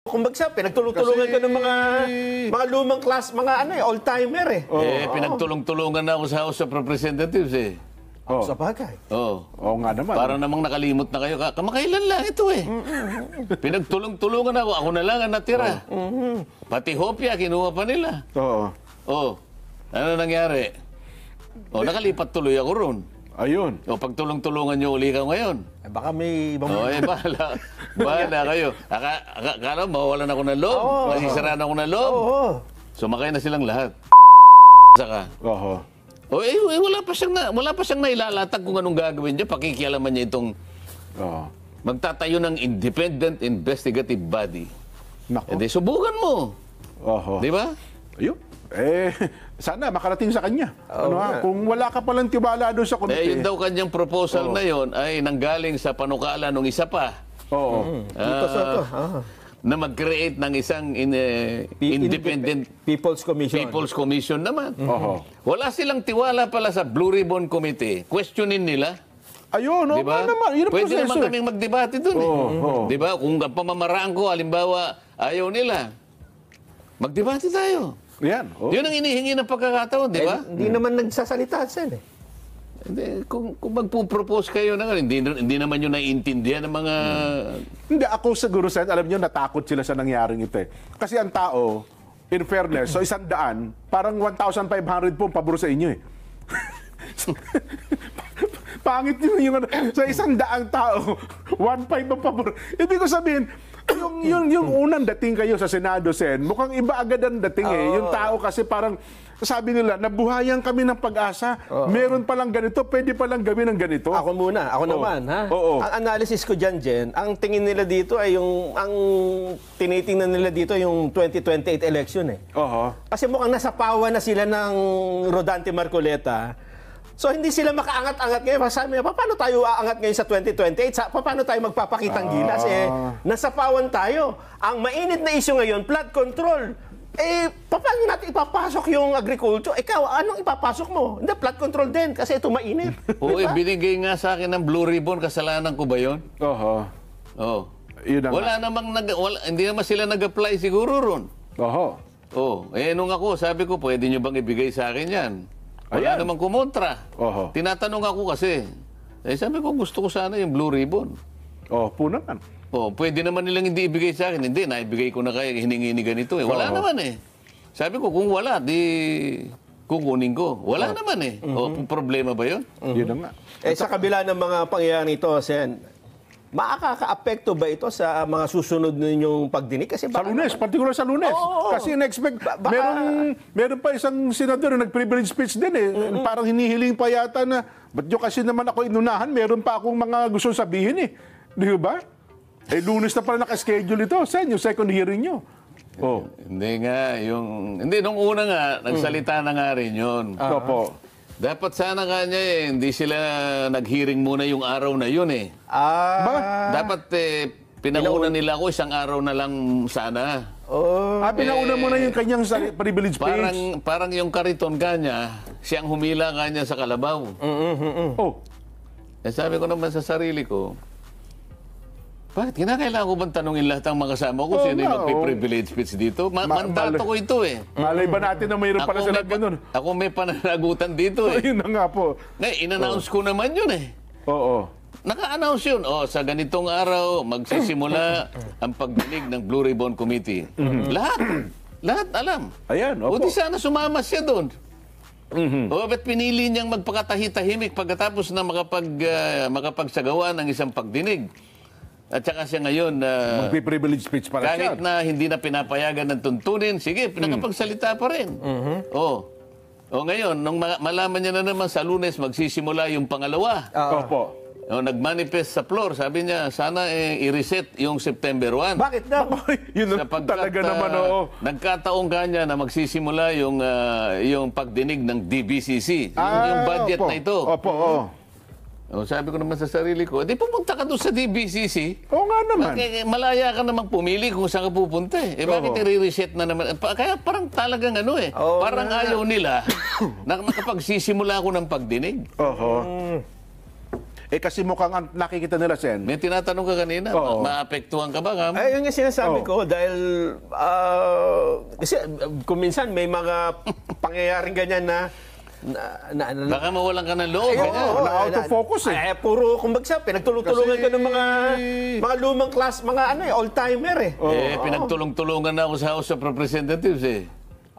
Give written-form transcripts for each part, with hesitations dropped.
Kumbaga, pinagtulong-tulungan ka ng mga lumang class, mga old-timer eh. Pinagtulong-tulungan na ako sa House of Representatives eh. Sa bagay. Oo nga naman. Para namang nakalimot na kayo. Kamakailan lang ito eh. Pinagtulong-tulungan ako. Ako na lang ang natira. Pati hopya, kinuha pa nila. Ano nangyari? Nakalipat tuloy ako ron. Ayun. Pagtulong-tulungan nyo uli ka ngayon. Baka may ibang... Bahala kayo. Akala, mawawalan ako ng loob. Masisiraan ako ng loob. Sumakay na silang lahat. Saka. Wala pa siyang nailalatag kung anong gagawin niya. Pakikialaman niya itong magtatayo ng independent investigative body. Hindi, subukan mo. Di ba? Ayun. Sana makarating sa kanya. Kung wala ka palang tiwala doon sa komite. Yun daw kanyang proposal na yun ay nanggaling sa panukala ng isa pa. Na mag-create ng isang independent People's Commission naman. Wala silang tiwala pala sa Blue Ribbon Committee. Questionin nila. Ayun, diba? naman. Yun ang pwede proseso. naman kaming magdebate dun Diba? Kung pamamaraan ko, halimbawa, ayaw nila, magdebate tayo. Yan. Yun ang inihingi ng pagkakataon, di ba? Hindi naman nagsasalita sen eh. Hindi, kung magpo-propose kayo na hindi naman yun naiintindihan ng mga... Hindi, ako siguro, Sen, alam niyo, natakot sila sa nangyaring ito eh. Kasi ang tao, in fairness, so 100, parang 1,500 po pabor sa inyo eh. Pangit yun yung sa 100 tao, 1,500 ang pabor. Ibig ko sabihin, yung unang dating kayo sa Senado, Sen, mukhang iba agad ang dating eh. Yung tao kasi parang, sabi nila, nabuhayan kami ng pag-asa. Meron palang ganito, pwede palang gawin ng ganito. Ako naman, ha? Ang analysis ko dyan, Jen, ang tingin nila dito ay ang tinitingnan nila dito yung 2028 election eh. Kasi mukhang nasapawan na sila ng Rodante Marcoleta. So, hindi sila makaangat-angat ngayon. Sabi niya, paano tayo aangat ngayon sa 2028? Paano tayo magpapakitang gilas? Nasapawan tayo. Ang mainit na issue ngayon, flood control. Paano natin ipapasok yung agriculture? Ikaw, anong ipapasok mo? Hindi, flood control din kasi ito mainit. Binigay nga sa akin ng Blue Ribbon. Kasalanan ko ba yun? Hindi naman sila nag-apply siguro ron. Nung ako, sabi ko, pwede nyo bang ibigay sa akin yan? Wala namang kumontra. Tinatanong ako kasi. Sabi ko, gusto ko sana yung Blue Ribbon. Naman. Pwede naman nilang hindi ibigay sa akin. Hindi, naibigay ko na kaya hiningi ni ganito eh. Wala naman eh. Sabi ko, kung wala, di kukunin ko. Wala naman eh. Problema ba yun? Yun na nga. Sa kabila ng mga pangyayari ito, Sen, makaka-apekto ba ito sa mga susunod ninyong pagdinig? Kasi sa Lunes, particular sa Lunes. Kasi in-expect, meron pa isang senador na nag-privilege speech din eh. Parang hinihiling pa yata na, ba't nyo kasi naman ako inunahan, meron pa akong mga gusto sabihin eh. Di ba? Lunes na pala naka-schedule ito. Sen, yung second hearing nyo. Hindi nga, nung una nga, nagsalita na nga rin yun. Dapat sana nga niya hindi sila nag-hearing muna yung araw na yun eh. Dapat pinauna nila ako isang araw na lang sana. Pinauna mo na yung kanyang privilege speech. Parang yung kariton kanya, siyang humila kanya sa kalabaw. Sabi ko naman sa sarili ko, bakit? Kinakailangan ko bang tanungin lahat ng mga kasama ko sino yung magpiprivilege speech dito? Mandato ko ito eh. Malay ba natin na mayroon pala sila ganun? Ako may pananagutan dito eh. Yun na nga po. In-announce ko naman yun eh. Naka-announce yun. Sa ganitong araw, magsisimula ang pagdinig ng Blue Ribbon Committee. Lahat alam. Buti sana sumama siya doon. Ba't pinili niyang magpakatahi-tahimik pagkatapos na makapagsagawa ng isang pagdinig? At saka siya ngayon, magpi-privilege speech pala siya. Kahit na hindi na pinapayagan ng tuntunin, sige, pinakapagsalita pa rin. Ngayon, nung malaman niya na naman sa Lunes, magsisimula yung pangalawa. Nag-manifest sa floor, sabi niya, sana i-reset yung September 1. Bakit daw? Yun talaga naman, Nagkataong kanya na magsisimula yung pagdinig ng DBCC. Yung budget na ito. Sabi ko naman sa sarili ko, di pumunta ka doon sa DBCC. Oo nga naman. Malaya ka namang pumili kung saan ka pupunta eh. Bakit i-reset na naman? Kaya parang talagang parang ayaw nila na makapagsisimula ako ng pagdinig. kasi mukhang ang nakikita nila, Sen. May tinatanong ka kanina, Oo. maapektuhan ka ba? Ngam? Ay, yun nga sinasabi Oo. ko dahil kasi kung minsan may mga pangyayaring ganyan na Baka mawalan ka ng loob. Ayun, ganyan. oo, na-out of focus puro kumbaga pinagtulong-tulungan Kasi- ka ng mga lumang class, mga old-timer eh. Pinagtulong-tulungan na ako sa House of Representatives eh.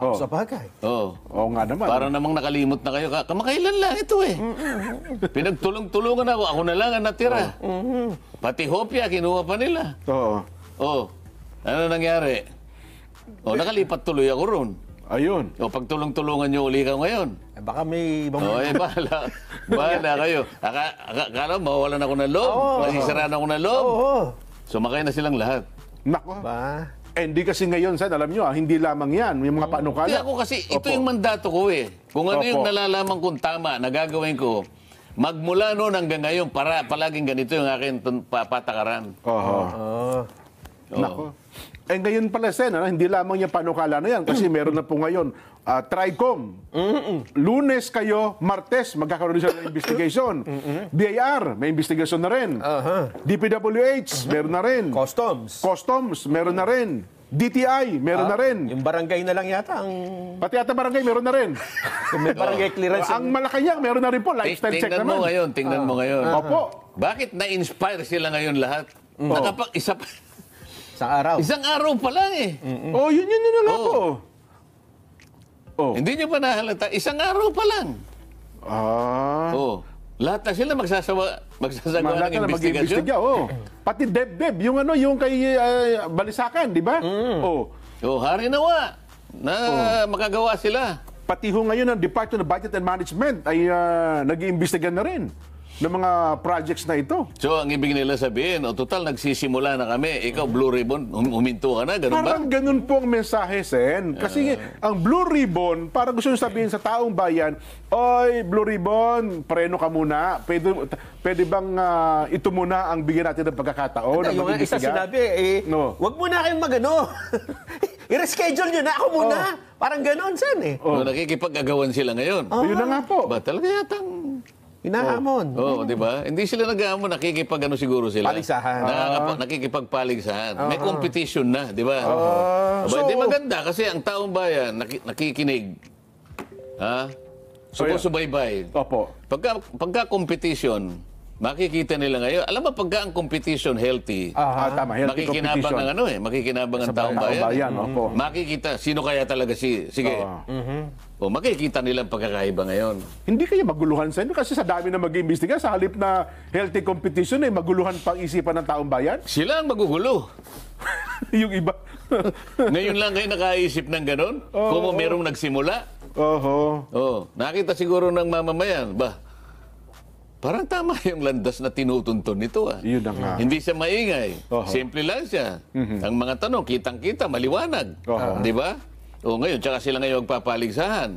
Oh. Sa bagay. Oo. Oo nga naman. Para namang nakalimot na kayo. Kamakailan lang ito eh. Pinagtulong-tulungan ako. Ako na lang ang natira. Pati hopya, kinuha pa nila. Oo. Oh, ano nangyari? Oh, nakalipat tuloy ako ron. Ayun. O, pagtulong-tulungan nyo uli ka ngayon. Baka may ibang... O, bahala. Bahala kayo. Akala, mawawalan ako ng loob. Masisiraan ako ng loob. Oo. Sumakay na silang lahat. Nako. Ba? Hindi kasi ngayon, Sen, alam nyo, hindi lamang yan. Yung mga panukala. Hindi ako kasi, ito Opo. yung mandato ko eh. Kung ano yung Opo. nalalaman kong tama, nagagawin ko, magmula noon hanggang ngayon, palaging ganito yung akin patakaran. Oo. Oh. Nako. Ngayon pala, Sen, hindi lamang yung panukala na yan kasi meron na po ngayon TRICOM. Lunes kayo, Martes, magkakaroon siya ng investigation. DIR, may investigation na rin. DPWH, meron na rin. Customs, meron na rin. DTI, meron na rin. Yung barangay na lang yata ang... Pati ata barangay, meron na rin. Yung may barangay clearance. Ang Malacanang, meron na rin po. Lifestyle check Tingnan naman. mo ngayon, tingnan mo ngayon. Opo. Bakit na-inspire sila ngayon lahat? Sa araw. Isang araw pa lang eh. Oh, yun na nga Oo. po. Oh. Hindi nyo ba nahalata? Isang araw pa lang. Oh. Lahat na sila magsasagawa ng investigasyon. Mag-iimbestiga, oh. Pati DepDep, yung kay Balisakan, di ba? Oh. Oh, hari nawa na makagawa sila. Pati ho ngayon ang Department of Budget and Management ay nag-iimbestiga na rin ng mga projects na ito. So, ang ibig nila sabihin, total, nagsisimula na kami. Ikaw, Blue Ribbon, huminto ka na, ganun ba? Parang ganun po ang mensahe, Sen. Kasi ang Blue Ribbon, parang gusto nyo sabihin sa taong bayan, oy, Blue Ribbon, preno ka muna. Pwede bang ito muna ang bigyan natin ng pagkakataon? Yung nga isa sinabi, wag muna kayong magano. I-reschedule nyo na ako muna. Parang ganon, Sen eh. So, nakikipag-agawan sila ngayon. Yun na nga po. Ba, talaga yatang... Hinahamon. Oo, di ba? Hindi sila nag-aamon, nakikipag-ano siguro sila. Paligsahan. Nakikipagpaligsahan. May competition na, di ba? Di maganda kasi ang taong bayan nakikinig. Ha? Sumusubaybay. Opo. Pagka competition, makikita nila ngayon. Alam mo, pagka ang competition healthy, Tama. Healthy makikinabang competition. ng makikinabang ang taong bayan. Opo. Makikita sino kaya talaga sige. O makikita nila ang pagkakaiba ngayon. Hindi kayo maguluhan sa inyo kasi sa dami na mag-iimbestiga, sa halip na healthy competition, maguluhan pang isipan ng taong bayan. Sila ang magugulo. Yung iba. Ngayon lang kayo nakaisip ng ganon? Kung merong nagsimula? Nakita siguro ng mamamayan, parang tama yung landas na tinutuntun nito. Yun na nga. Hindi siya maingay. Simple lang siya. Ang mga tanong, kitang-kita, maliwanag. Di ba? Ngayon, tsaka sila ngayon magpapaligsahan.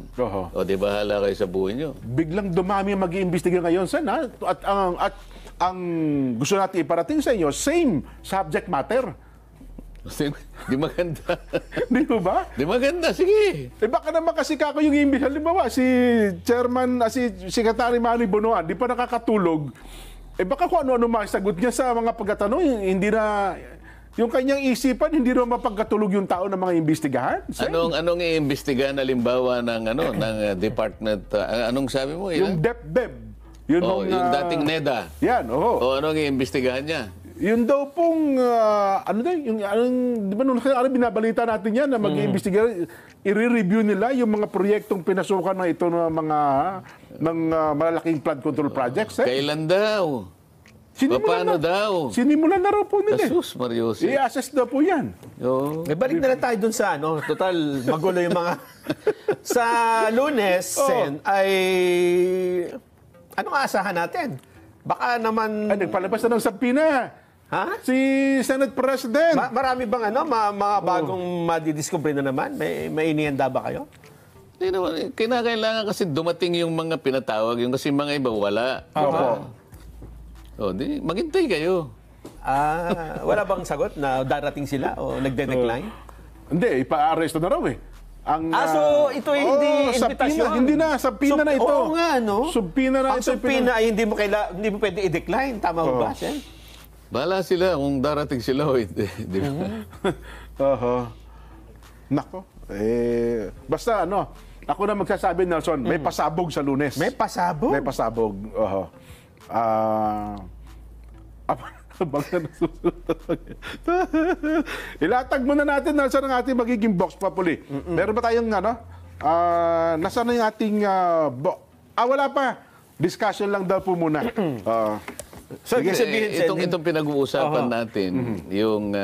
Di ba, hala kayo sa buhay nyo? Biglang dumami ang mag-iimbestiga ngayon, Sen, ha? At ang gusto natin iparating sa inyo, same subject matter. Di maganda. Di ba? Di maganda, sige. Baka naman kasi kako yung imbis. Halimbawa, si Secretary Manny Bonoan, di pa nakakatulog. Baka kung ano-ano masagot niya sa mga pagkatanong, hindi na... Yung kanyang isipan, hindi naman mapagkatulog yung tao ng mga imbestigahan. Anong iimbestigahan halimbawa ng department, anong sabi mo? Yung DepDep. Yung dating NEDA. Yan, anong iimbestigahan niya? Yun daw pong, di ba nung binabalita natin yan na mag-iimbestiga, i-review nila yung mga proyektong pinasukan na ito ng mga malalaking flood control projects. Kailan daw? Paano daw? Sinimulan na raw po nila. Jesus, Mariosi. I-assess daw po yan. Balik na lang tayo dun sa total magulo yung mga... Sa Lunes, Sen, ay... Anong aasahan natin? Baka naman... Nagpalabas na ng sabina. Ha? Si Senate President. Marami bang mga bagong madidiscover na naman? May inihanda ba kayo? Hindi naman. Kinakailangan kasi dumating yung mga pinatawag. Yung kasi mga iba wala. Opo. Maghintay kayo. Wala bang sagot na darating sila o nagde-decline? Hindi, ipa-arresto na raw eh. So ito ay hindi invitasyon. Hindi na, subpoena na ito. Oo nga, no? Subpoena na Ang ito. subpoena ay hindi mo pwede i-decline. Tama ba, Sen? Bahala sila kung darating sila o hindi. Di ba? Nako. Basta ako na magsasabi, Nelson, may pasabog sa Lunes. May pasabog? May pasabog. Ilatag muna natin, Nelson, ang ating magiging box populi. Meron ba tayong nasaan na yung ating wala pa. Discussion lang daw po muna. Sige, sabihin, Itong pinag-uusapan natin, yung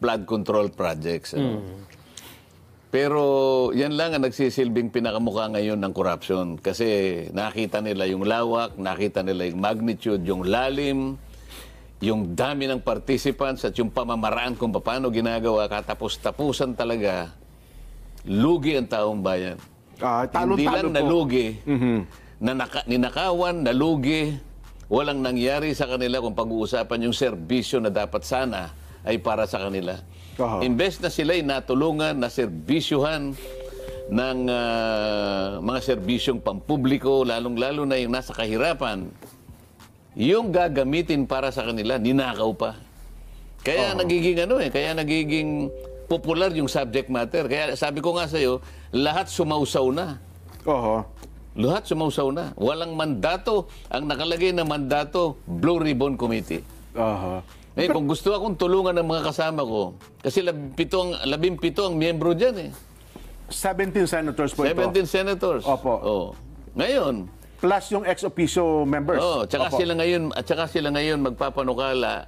flood control projects. Pero yan lang ang nagsisilbing pinakamukha ngayon ng corruption. Kasi nakita nila yung lawak, nakita nila yung magnitude, yung lalim, yung dami ng participants at yung pamamaraan kung paano ginagawa, katapos-tapusan talaga, lugi ang taong bayan. Hindi lang nalugi, ninakawan, nalugi, walang nangyari sa kanila kung pag-uusapan yung serbisyo na dapat sana ay para sa kanila. Imbes na sila'y natulungan, na serbisyuhan ng mga serbisyong pampubliko, lalong-lalo na yung nasa kahirapan, yung gagamitin para sa kanila, ninakaw pa. Kaya nagiging popular yung subject matter. Kaya sabi ko nga sa'yo, lahat sumausaw na. Lahat sumausaw na. Walang mandato. Ang nakalagay na mandato, Blue Ribbon Committee. Ngayon, kung gusto akong tulungan ng mga kasama ko, kasi 17 ang miyembro dyan eh. 17 senators po 17 ito. senators. Opo. Ngayon, plus yung ex-officio members. tsaka sila ngayon magpapanukala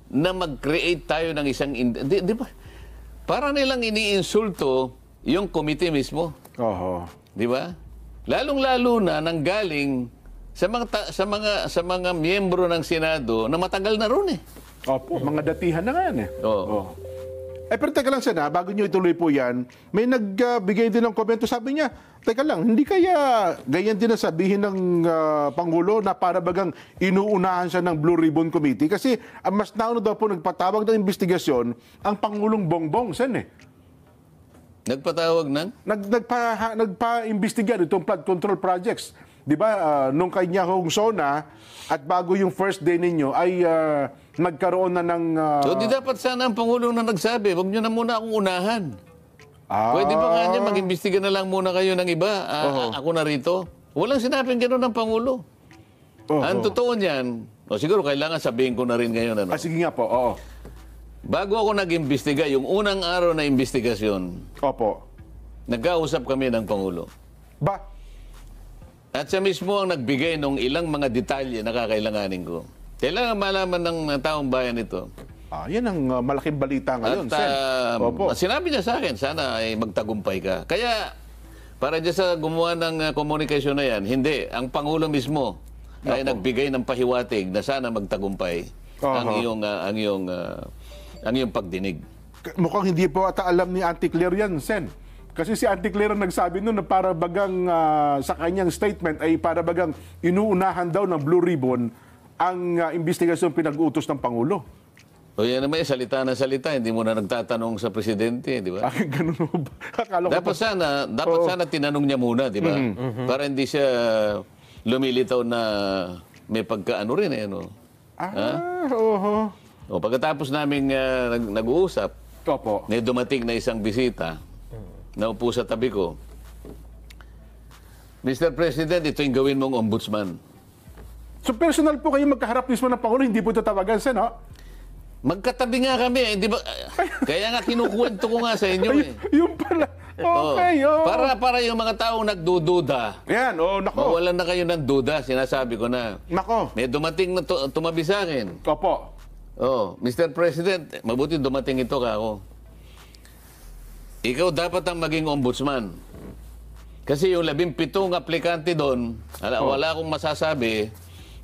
na mag-create tayo ng isang di ba? Para nilang iniinsulto yung committee mismo. Di ba? Lalong-lalo na nanggaling sa mga miyembro ng Senado na matagal na ron eh. Mga datihan na nga yan eh. Pero teka lang, Sen, bago nyo ituloy po yan, may nagbigay din ng komento. Sabi niya, teka lang, hindi kaya ganyan din ang sabihin ng Pangulo na para bagang inuunahan siya ng Blue Ribbon Committee? Kasi mas nauna daw po nagpatawag ng investigasyon ang Pangulong Bongbong, Sen eh. Nagpatawag ng? Nagpa-imbestiga itong flood control projects. Di ba, nung kanya hong SONA at bago yung first day ninyo ay nagkaroon na ng... So, di dapat sana ang Pangulo na nagsabi, huwag nyo na muna akong unahan. Pwede ba nga niya, mag-imbestiga na lang muna kayo ng iba? Ako na rito. Walang sinabing gano'n ng Pangulo. Ang totoo niyan, siguro kailangan sabihin ko na rin ngayon. Sige nga po, Bago ako nag-imbestiga, yung unang araw na investigasyon, nagkausap kami ng Pangulo. At siya mismo ang nagbigay ng ilang mga detalye na kakailanganin ko. Kailangan malaman ng taong bayan ito. Yan ang malaking balita ngayon, Sen. Sinabi niya sa akin, sana ay magtagumpay ka. Kaya, para dyan sa gumawa ng komunikasyon na yan, hindi. Ang Pangulo mismo ay nagbigay ng pahiwatig na sana magtagumpay ang iyong pagdinig. Mukhang hindi po ata alam ni Auntie Claire yan, Sen. Kasi si Auntie Claire ang nagsabi nun na para bagang sa kanyang statement ay para bagang inuunahan daw ng Blue Ribbon ang investigasyon pinag-utos ng Pangulo. Yan naman, salita na salita. Hindi mo na nagtatanong sa presidente, di ba? Ganun ba? Dapat sana tinanong niya muna, di ba? Para hindi siya lumilitaw na may pagkaano rin eh. Pagkatapos namin nag-uusap, may dumating na isang bisita, naupo sa tabi ko. Mr. President, ito yung gawin mong ombudsman. So personal po kayo magkaharap mismo ng Pangulo, hindi po ito tawagan, Sen, Magkatabi nga kami. Di ba? Kaya nga kinukwento ko nga sa inyo eh. Yung pala. Okay, Para yung mga taong nagdududa. Yan, nako. Mawalan na kayo ng duda, sinasabi ko na. Nako. May dumating na tumabi sa akin. Mr. President, mabuti dumating ito ka ako. Ikaw dapat ang maging ombudsman. Kasi yung 17 aplikante doon, wala akong masasabi,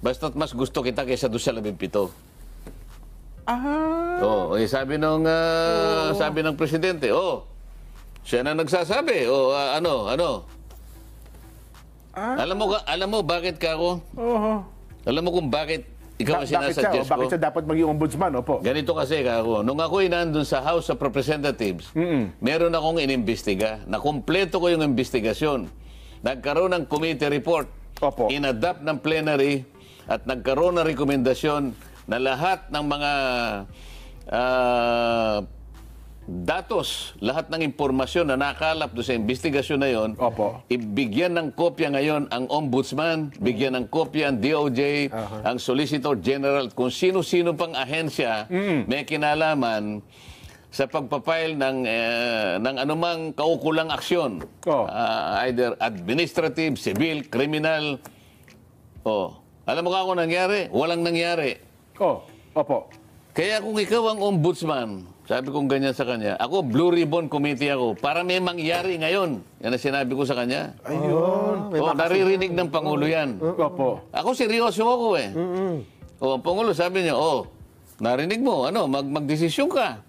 basta't mas gusto kita kaysa doon sa 17. Sabi ng presidente, siya na nagsasabi. Ano? Alam mo bakit ka ako? Alam mo kung bakit ikaw ang Bakit siya? sinasuggest Bakit ko. siya dapat maging ombudsman? Opo. Ganito kasi ako, nung ako'y nandun sa House of Representatives, meron akong inimbestiga. Nakumpleto ko yung investigasyon. Nagkaroon ng committee report. Opo. Inadapt ng plenary at nagkaroon ng rekomendasyon na lahat ng mga datos, lahat ng impormasyon na nakalap doon sa investigasyon na yon, Opo. ibigyan ng kopya ngayon ang ombudsman, bigyan ng kopya ang DOJ, ang Solicitor General, kung sino-sino pang ahensya may kinalaman sa pagpapile ng anumang kaukulang aksyon. Oh. Either administrative, civil, criminal. Alam mo ka kung nangyari? Walang nangyari. Opo. Kaya kung ikaw ang ombudsman, sabi kong ganyan sa kanya, ako, Blue Ribbon Committee ako, para may mangyari ngayon. Yan ang sinabi ko sa kanya. Ayun. Naririnig ng Pangulo yan. Opo. Ako, seryoso ako eh. Ang Pangulo sabi niya, narinig mo, magdesisyon ka.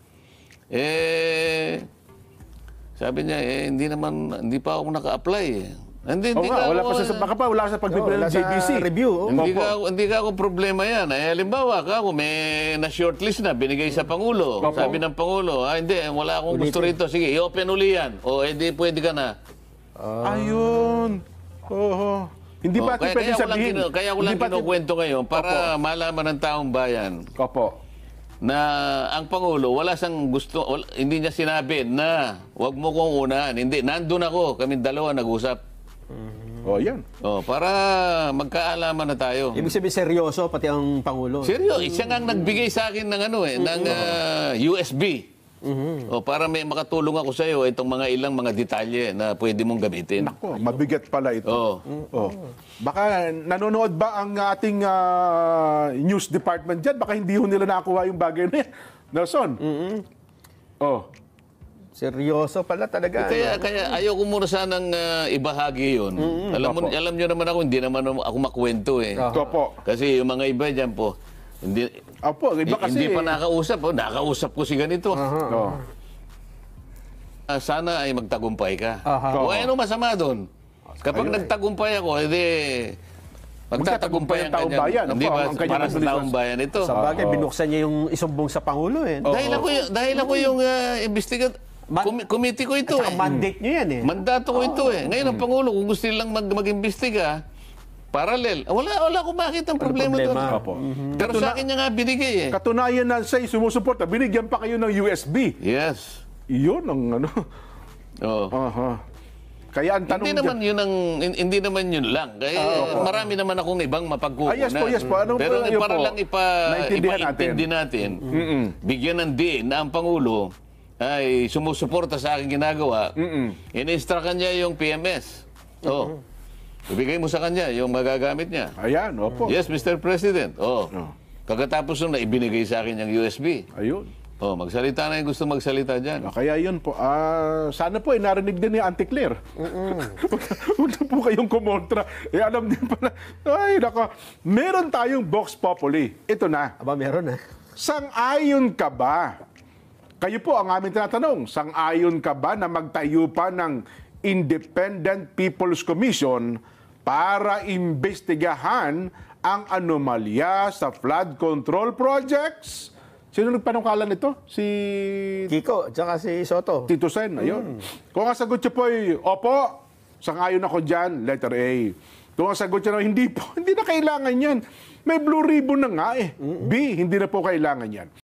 Sabi niya, hindi pa ako naka-apply eh. Hindi Wala pa baka pa wala sa pagpipili ng JBC. Review. Hindi ka ako problema yan. Halimbawa ka, kung may na-shortlist na, binigay sa Pangulo. Opo. Sabi ng Pangulo, hindi, wala akong gusto rito. Sige, i-open uli yan. Hindi, pwede ka na. Ayun. Oho. Hindi ba ito pwede sabihin? Kaya ko lang kinukwento ngayon para malaman ng taong bayan Opo. na ang Pangulo, wala siyang gusto, hindi niya sinabi na wag mo kong unahan. Hindi, nandun ako, kami dalawa nag-usap. Yan. Para magkaalaman na tayo. Ibig sabihin seryoso, pati ang Pangulo. Seryo, siya nga ang nagbigay sa akin ng ng USB. Para may makatulong ako sa iyo itong mga ilang mga detalye na pwede mong gamitin. Nako, mabigat pala ito. Baka nanonood ba ang ating news department dyan? Baka hindi ho nila nakuha yung bagay na yan. Nelson? Seryoso pala talaga. Kaya ayaw ko muna sanang ibahagi yun. Alam nyo naman ako, hindi naman ako makwento eh. Opo. Kasi yung mga iba dyan po, Opo, iba kasi. hindi pa nakausap. Nakausap ko si ganito. Sana ay magtagumpay ka. Ano masama doon? Kapag nagtagumpay ako, magtatagumpay ang taong bayan. Hindi ba Ang kanyang para sa taong bayan ito? Sa bagay, binuksan niya yung isumbong sa Pangulo eh. Dahil ako yung committee ko ito At saka mandate niyo yan eh. Mandato ko ito eh. Ngayon ang Pangulo, kung gusto nilang mag-imbestiga, parallel. Wala akong makita ang problema doon. Opo. Pero sa akin niya nga binigay eh. Katunayan na siya'y sumusuporta. Binigyan pa kayo ng USB. Yes. Iyon ang ano. Kaya ang tanong Hindi naman yun lang. Kaya marami naman akong ibang mapagkukunan. Yes po. Ano Pero yun para po? lang ipaintindi natin, bigyan ng diin na ang Pangulo ay sumusuporta sa aking ginagawa, in-instruct niya yung PMS. Ibigay mo sa kanya yung magagamit niya. Ayan, opo. Yes, Mr. President. Pagkatapos nung ibinigay sa akin yung USB. Ayun. Magsalita na yung gusto magsalita dyan. Kaya yun po. Sana po narinig din ni Auntie Claire. Huwag na po kayong kumontra. Alam din pala. Ay, nako. Meron tayong Vox Populi. Ito na. Aba, meron eh. Sang-ayon ka ba? Kayo po ang aming tinatanong. Sang-ayon ka ba na magtayo pa ng Independent People's Commission para imbestigahan ang anomalya sa flood control projects? Sino nagpanungkalan nito? Si Kiko, tsaka si Soto. Tito Sen, ayun. Kung ang sagot niyo po ay, opo, sang-ayon ako dyan, letter A. Kung ang sagot niyo na, hindi po, hindi na kailangan yan. May blue ribbon na nga eh. B, hindi na po kailangan yan.